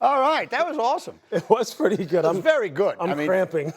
All right, that was awesome. It was pretty good. It was very good. I'm cramping.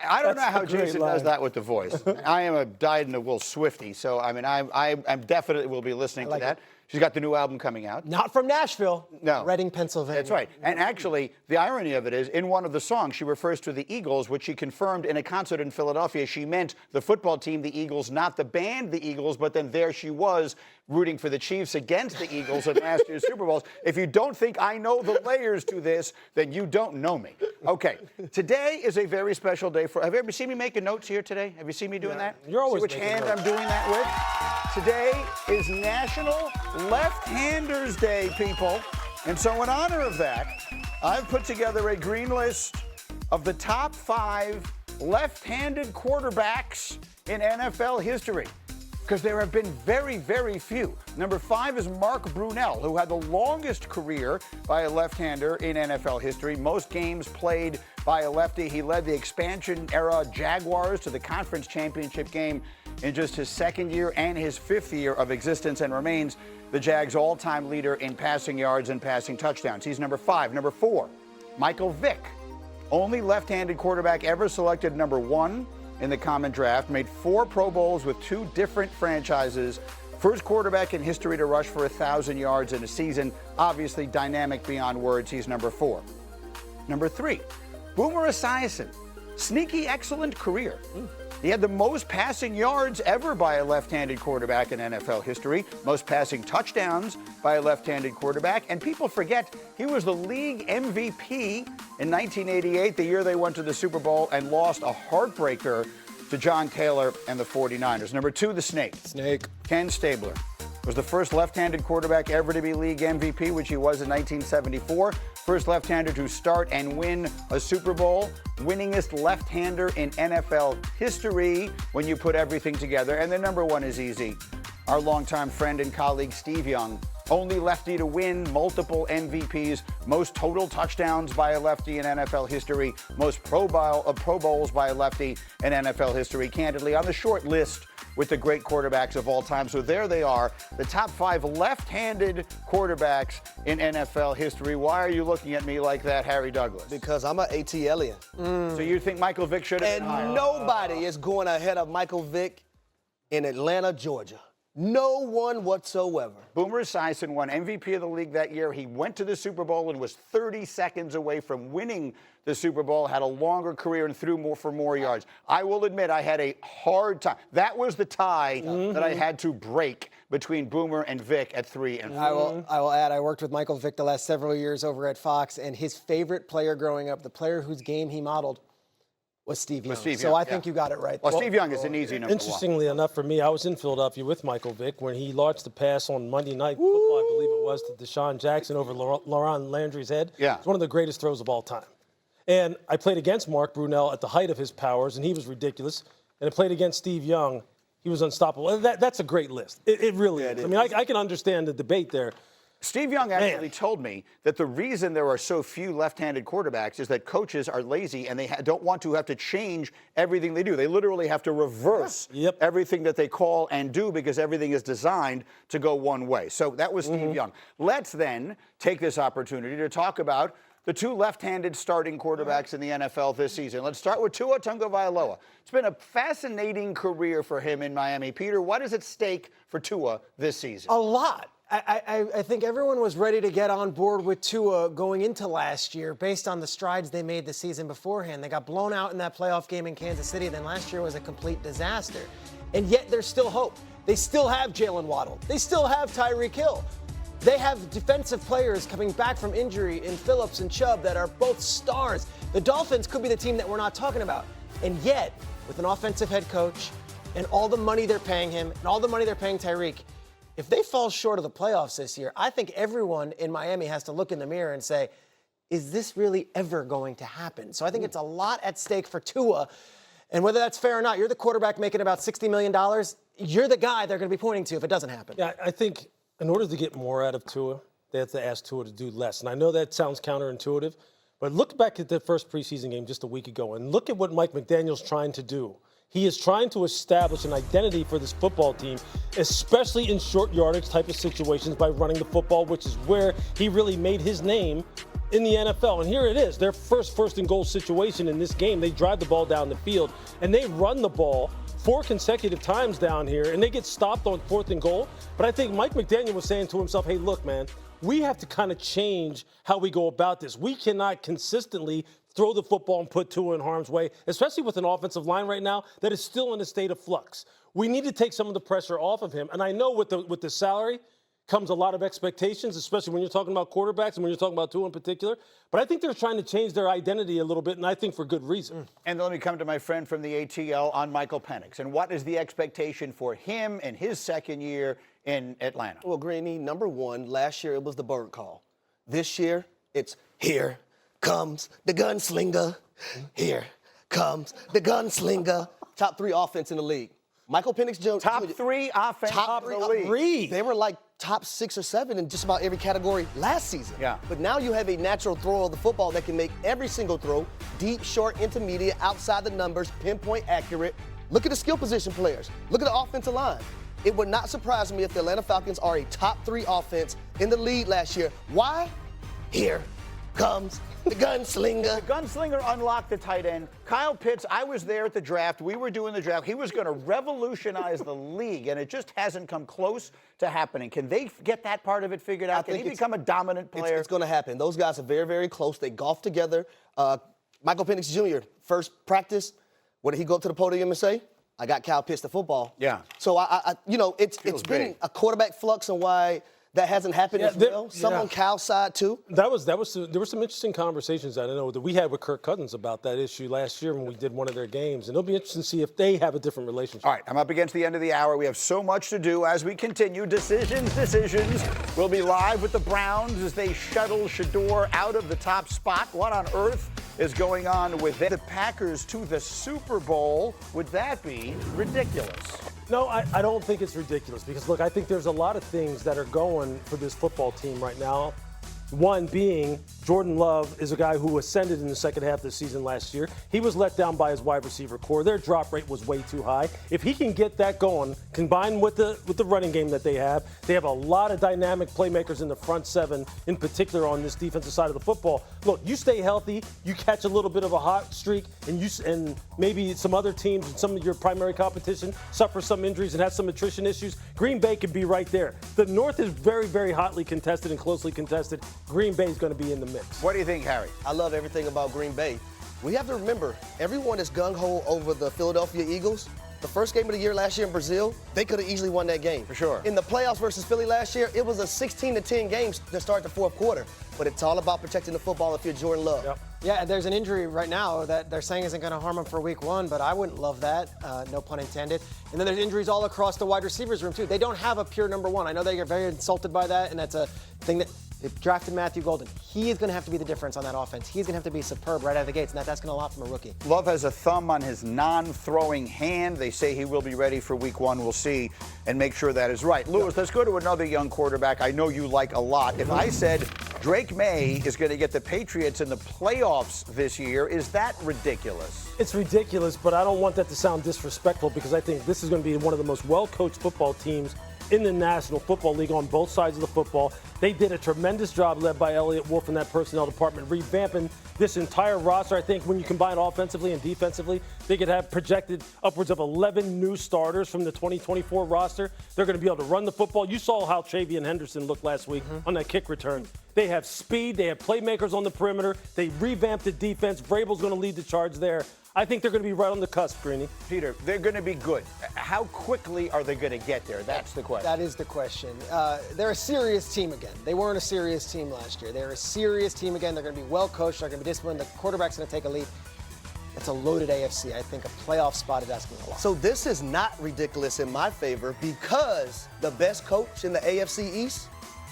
I don't know how Jason line. does that with the voice. I am a dyed-in-the-wool Swiftie, so I mean, I definitely will be listening to that. She's got the new album coming out. Not from Nashville. No. Reading, Pennsylvania. That's right. And actually, the irony of it is, in one of the songs, she refers to the Eagles, which she confirmed in a concert in Philadelphia. She meant the football team, the Eagles, not the band, the Eagles, but then there she was rooting for the Chiefs against the Eagles in last year's Super Bowls. If you don't think I know the layers to this, then you don't know me. Okay, today is a very special day for. Have you ever seen me making notes here today? Have you seen me doing that? You're always See which making hand notes. I'm doing that with? Today is National Left-Handers Day, people. And so in honor of that, I've put together a green list of the top 5 left-handed quarterbacks in NFL history, because there have been very, very few. Number 5 is Mark Brunell, who had the longest career by a left-hander in NFL history. Most games played by a lefty. He led the expansion-era Jaguars to the conference championship game in just his 2nd year and his 5th year of existence, and remains the Jags' all-time leader in passing yards and passing touchdowns. He's number 5. Number 4, Michael Vick, only left-handed quarterback ever selected number 1 in the common draft, made 4 Pro Bowls with 2 different franchises, first quarterback in history to rush for 1,000 yards in a season, obviously dynamic beyond words. He's number 4. Number 3, Boomer Esiason, sneaky excellent career. He had the most passing yards ever by a left-handed quarterback in NFL history, most passing touchdowns by a left-handed quarterback, and people forget he was the league MVP in 1988, the year they went to the Super Bowl and lost a heartbreaker to John Taylor and the 49ers. Number 2, the Snake. Ken Stabler was the first left-handed quarterback ever to be league MVP, which he was in 1974. First left-hander to start and win a Super Bowl. Winningest left-hander in NFL history when you put everything together. And the number 1 is easy. Our longtime friend and colleague, Steve Young. Only lefty to win multiple MVPs, most total touchdowns by a lefty in NFL history, most Pro Bowls by a lefty in NFL history. Candidly, on the short list with the great quarterbacks of all time. So there they are, the top 5 left-handed quarterbacks in NFL history. Why are you looking at me like that, Harry Douglas? Because I'm an ATLian. So you think Michael Vick should have been higher? And nobody is going ahead of Michael Vick in Atlanta, Georgia. No one whatsoever. Boomer Esiason won MVP of the league that year. He went to the Super Bowl and was 30 seconds away from winning the Super Bowl, had a longer career and threw more for more yards. I will admit I had a hard time. That was the tie that I had to break between Boomer and Vick at 3 and 4. I will add, I worked with Michael Vick the last several years over at Fox, and his favorite player growing up, the player whose game he modeled, was Steve Young. So I think you got it right. Well, Steve Young is an easy number 1. Interestingly enough for me, I was in Philadelphia with Michael Vick when he launched the pass on Monday Night Football, I believe it was, to Deshaun Jackson over Laurent Landry's head. Yeah. It's one of the greatest throws of all time. And I played against Mark Brunell at the height of his powers, and he was ridiculous. And I played against Steve Young. He was unstoppable. That's a great list. It really is. I mean, I can understand the debate there. Steve Young actually told me that the reason there are so few left-handed quarterbacks is that coaches are lazy and they don't want to have to change everything they do. They literally have to reverse everything that they call and do because everything is designed to go one way. So that was Steve Young. Let's then take this opportunity to talk about the 2 left-handed starting quarterbacks in the NFL this season. Let's start with Tua Tagovailoa. It's been a fascinating career for him in Miami. Peter, what is at stake for Tua this season? A lot. I think everyone was ready to get on board with Tua going into last year based on the strides they made the season beforehand. They got blown out in that playoff game in Kansas City. Then last year was a complete disaster. And yet there's still hope. They still have Jalen Waddle. They still have Tyreek Hill. They have defensive players coming back from injury in Phillips and Chubb that are both stars. The Dolphins could be the team that we're not talking about. And yet, with an offensive head coach and all the money they're paying him and all the money they're paying Tyreek, if they fall short of the playoffs this year, I think everyone in Miami has to look in the mirror and say, is this really ever going to happen? So I think it's a lot at stake for Tua. And whether that's fair or not, you're the quarterback making about $60 million. You're the guy they're going to be pointing to if it doesn't happen. Yeah, I think in order to get more out of Tua, they have to ask Tua to do less. And I know that sounds counterintuitive, but look back at the first preseason game just a week ago and look at what Mike McDaniel's trying to do. He is trying to establish an identity for this football team, especially in short yardage type of situations by running the football, which is where he really made his name in the NFL. And here it is, their first and goal situation in this game. They drive the ball down the field, and they run the ball 4 consecutive times down here, and they get stopped on 4th and goal. But I think Mike McDaniel was saying to himself, hey, look, man, we have to kind of change how we go about this. We cannot consistently throw the football and put Tua in harm's way, especially with an offensive line right now that is still in a state of flux. We need to take some of the pressure off of him. And I know with the salary comes a lot of expectations, especially when you're talking about quarterbacks and when you're talking about Tua in particular. But I think they're trying to change their identity a little bit, and I think for good reason. And let me come to my friend from the ATL on Michael Penix. And what is the expectation for him in his second year in Atlanta? Well, Greeny, number one, last year it was the bird call. This year, it's here comes the gunslinger. Here comes the gunslinger. Top 3 offense in the league. Michael Penix Jr. Top 3 offense top in the league. They were like top 6 or 7 in just about every category last season. Yeah. But now you have a natural thrower of the football that can make every single throw, deep, short, intermediate, outside the numbers, pinpoint accurate. Look at the skill position players. Look at the offensive line. It would not surprise me if the Atlanta Falcons are a top 3 offense in the league last year. Why? Here comes the gunslinger. The gunslinger unlocked the tight end. Kyle Pitts, I was there at the draft. We were doing the draft. He was going to revolutionize the league, and it just hasn't come close to happening. Can they get that part of it figured out? Can he become a dominant player? It's going to happen. Those guys are very, very close. They golf together. Michael Penix Jr., first practice, what did he go up to the podium and say? I got Kyle Pitts the football. Yeah. So, it's been a quarterback flux and why that hasn't happened as well. Some on Cal's side, too. There were some interesting conversations that I know that we had with Kirk Cousins about that issue last year when we did one of their games, and it'll be interesting to see if they have a different relationship. All right, I'm up against the end of the hour. We have so much to do as we continue. Decisions. We'll be live with the Browns as they shuttle Shador out of the top spot. What on earth is going on with the Packers to the Super Bowl? Would that be ridiculous? No, I don't think it's ridiculous because, look, I think there's a lot of things that are going for this football team right now. One being Jordan Love is a guy who ascended in the second half of the season last year. He was let down by his wide receiver core. Their drop rate was way too high. If he can get that going, combined with the running game that they have a lot of dynamic playmakers in the front 7, in particular on this defensive side of the football. Look, you stay healthy, you catch a little bit of a hot streak, and maybe some other teams and some of your primary competition suffer some injuries and have some attrition issues. Green Bay could be right there. The North is very, very hotly contested and closely contested. Green Bay is going to be in the mix. What do you think, Harry? I love everything about Green Bay. We have to remember, everyone is gung-ho over the Philadelphia Eagles. The first game of the year last year in Brazil, they could have easily won that game. For sure. In the playoffs versus Philly last year, it was a 16-10 game to start the fourth quarter. But it's all about protecting the football if you're Jordan Love. Yep. Yeah, and there's an injury right now that they're saying isn't going to harm him for week 1, but I wouldn't love that, no pun intended. And then there's injuries all across the wide receivers room, too. They don't have a pure number 1. I know they get very insulted by that, and that's a thing that they drafted Matthew Golden. He is going to have to be the difference on that offense. He's going to have to be superb right out of the gates, and that's going to a lot from a rookie. Love has a thumb on his non-throwing hand. They say he will be ready for week 1. We'll see and make sure that is right. Lewis, let's go to another young quarterback I know you like a lot. If I said Drake May is going to get the Patriots in the playoffs this year, is that ridiculous? It's ridiculous, but I don't want that to sound disrespectful because I think this is going to be one of the most well-coached football teams in the National Football League on both sides of the football. They did a tremendous job led by Elliott Wolf in that personnel department, revamping this entire roster. I think when you combine offensively and defensively, they could have projected upwards of 11 new starters from the 2024 roster. They're going to be able to run the football. You saw how Travion Henderson looked last week on that kick return. They have speed. They have playmakers on the perimeter. They revamped the defense. Vrabel's going to lead the charge there. I think they're going to be right on the cusp, Greeny. Peter, they're going to be good. How quickly are they going to get there? That's the question. That is the question. They're a serious team again. They weren't a serious team last year. They're a serious team again. They're going to be well coached. They're going to be disciplined. The quarterback's going to take a leap. It's a loaded AFC. I think a playoff spot is asking a lot. So this is not ridiculous in my favor because the best coach in the AFC East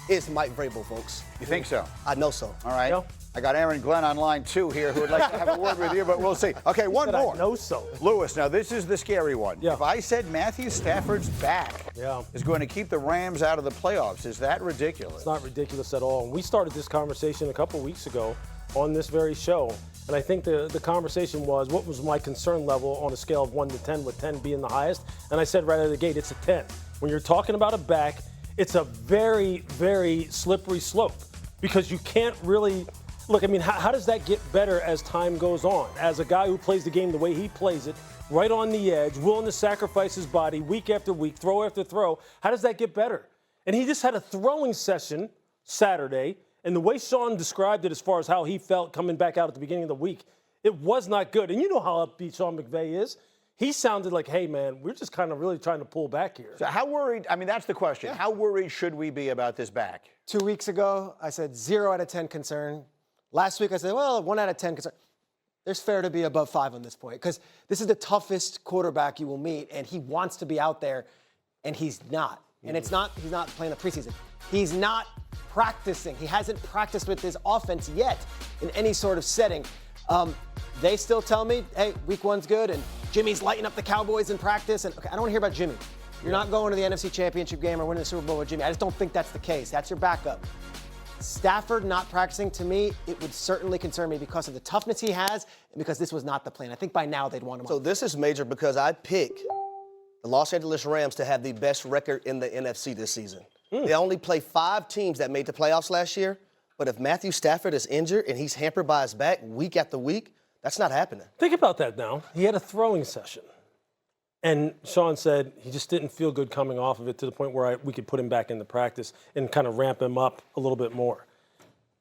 is Mike Vrabel, folks. You think so? I know so. All right. Yeah. I got Aaron Glenn on line 2 here who would like to have a word with you, but we'll see. Okay, one more. I know so. Lewis, now this is the scary one. Yeah. If I said Matthew Stafford's back Yeah. is going to keep the Rams out of the playoffs, is that ridiculous? It's not ridiculous at all. And we started this conversation a couple weeks ago on this very show. And I think the conversation was, what was my concern level on a scale of 1 to 10, with 10 being the highest? And I said right out of the gate, it's a 10. When you're talking about a back, it's a very, very slippery slope because you can't really Look, I mean, how does that get better as time goes on? As a guy who plays the game the way he plays it, right on the edge, willing to sacrifice his body week after week, throw after throw, how does that get better? And he just had a throwing session Saturday, and the way Sean described it as far as how he felt coming back out at the beginning of the week, it was not good. And you know how upbeat Sean McVay is. He sounded like, hey, man, we're just kind of really trying to pull back here. So how worried, I mean, that's the question. Yeah. How worried should we be about this back? 2 weeks ago, I said 0 out of 10 concern. Last week, I said, well, 1 out of 10 concern. There's fair to be above 5 on this point because this is the toughest quarterback you will meet, and he wants to be out there, and he's not. And he's not playing the preseason. He's not practicing. He hasn't practiced with his offense yet in any sort of setting. They still tell me, hey, week 1's good, and Jimmy's lighting up the Cowboys in practice. And okay, I don't want to hear about Jimmy. You're not going to the NFC Championship game or winning the Super Bowl with Jimmy. I just don't think that's the case. That's your backup. Stafford not practicing, to me, it would certainly concern me because of the toughness he has and because this was not the plan. I think by now they'd want him So on. this is major because I pick the Los Angeles Rams to have the best record in the NFC this season. They only play 5 teams that made the playoffs last year, but if Matthew Stafford is injured and he's hampered by his back week after week, that's not happening. Think about that now. He had a throwing session. And Sean said he just didn't feel good coming off of it to the point where we could put him back into practice and kind of ramp him up a little bit more.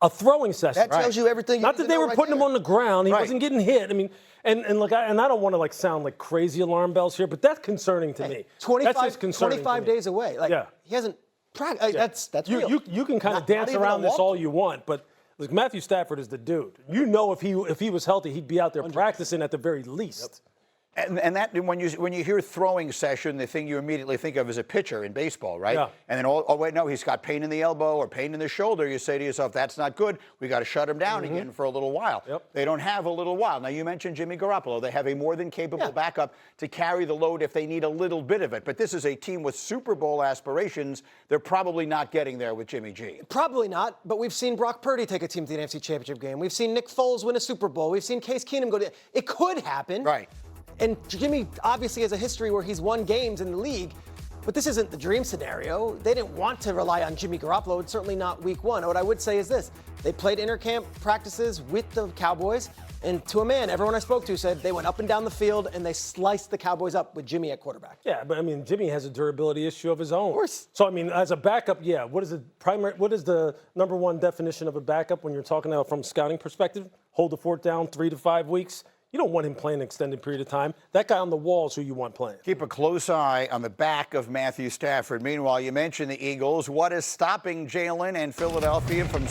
A throwing session. That tells you everything you Not need that to they know were right putting him there. on the ground. He Right. wasn't getting hit. I mean, and I don't want to like sound like crazy alarm bells here, but that's concerning to me. 25, That's just concerning 25 to me. days away. Like, Yeah. he hasn't practiced. That's real. You can kind of Not dance even around a this walk. all you want, but like Matthew Stafford is the dude. You know, if he was healthy, he'd be out there practicing at the very least. And that when you hear throwing session, the thing you immediately think of is a pitcher in baseball, right? Yeah. And then oh wait, no, he's got pain in the elbow or pain in the shoulder. You say to yourself, that's not good. We got to shut him down again for a little while. Yep. They don't have a little while. Now you mentioned Jimmy Garoppolo. They have a more than capable backup to carry the load if they need a little bit of it. But this is a team with Super Bowl aspirations. They're probably not getting there with Jimmy G. Probably not, but we've seen Brock Purdy take a team to the NFC Championship game. We've seen Nick Foles win a Super Bowl. We've seen Case Keenum go to. It could happen. Right. And Jimmy obviously has a history where he's won games in the league, but this isn't the dream scenario. They didn't want to rely on Jimmy Garoppolo. It's certainly not week 1. What I would say is this. They played intercamp practices with the Cowboys, and to a man, everyone I spoke to said they went up and down the field and they sliced the Cowboys up with Jimmy at quarterback. Yeah, but I mean, Jimmy has a durability issue of his own. Of course. So I mean, as a backup, yeah. What is the number one definition of a backup when you're talking about from a scouting perspective? Hold the fort down 3 to 5 weeks. You don't want him playing an extended period of time. That guy on the wall is who you want playing. Keep a close eye on the back of Matthew Stafford. Meanwhile, you mentioned the Eagles. What is stopping Jalen and Philadelphia from